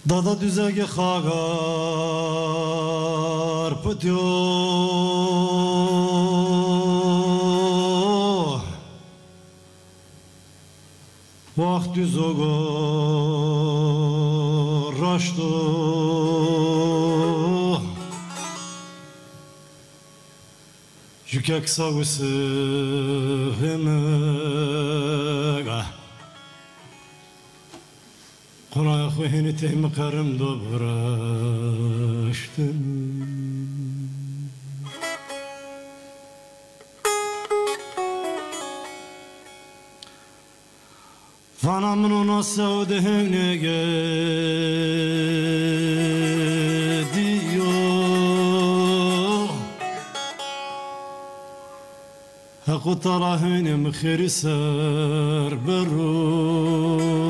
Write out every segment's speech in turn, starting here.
Dada düzege xagar pıtyo Vaxt düzogo raşto Jükek savısı hemega Qonaya xuyini tehmi qarım dobraştım Vanamın ona savde hevnege diyor Haku talahine mkhiri ser beru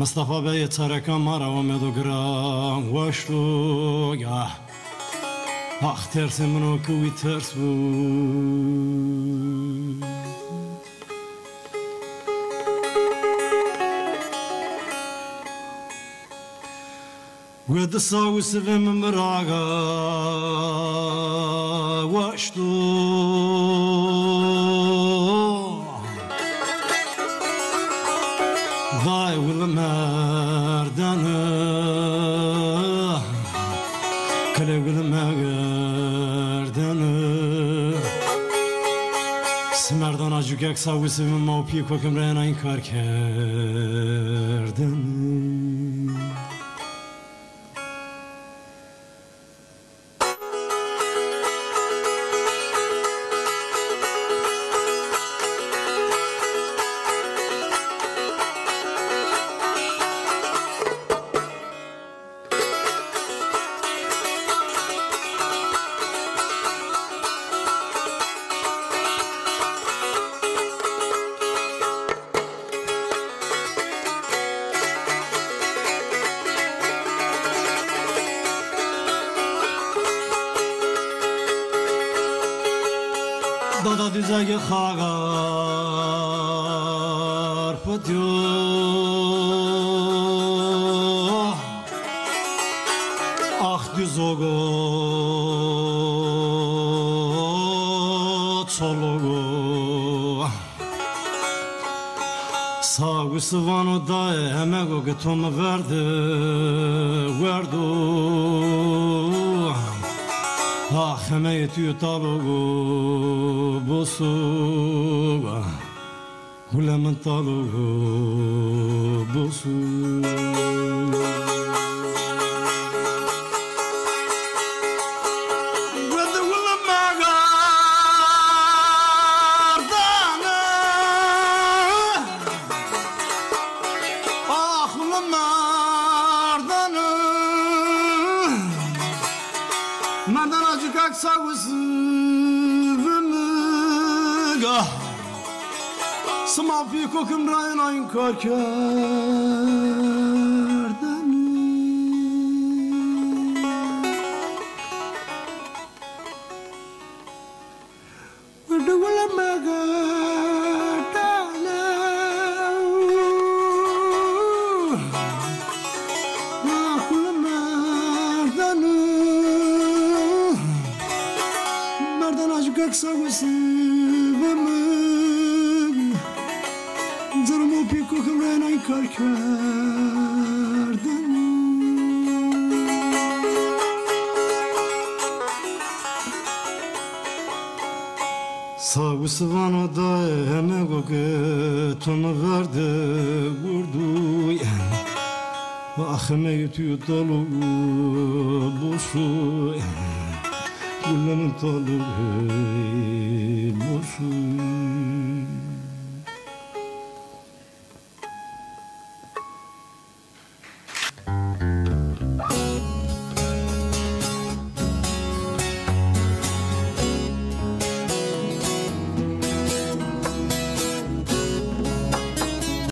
Mustafa Bey taraka mara ve medogram vaştu ya Ah tersimin o kuvi ters bu Ve de sağı sevim bıraga vaştu Vay will merdana Kale will merdana Smerdana jugek sağı sevim maupi kokum rena inkar kerdin Dada düzege xagar pıtyo Ah düzogo çologo Sağı sıvanı da emego gıtımı verdi Ah hemeyeti talugu bosuga Hulemen talugu bosuga Merdan acı kaksa vımıga Sımav pi kokum rayan ayın karkardan Vırdı vılamaga Kaksa vımıg Zarımı pi kokum rayan ayın karkardan Sağı sıvanı da emego gıtımı verdi vurdu Ah emeyeti dolu boşu Güllemin talı boşu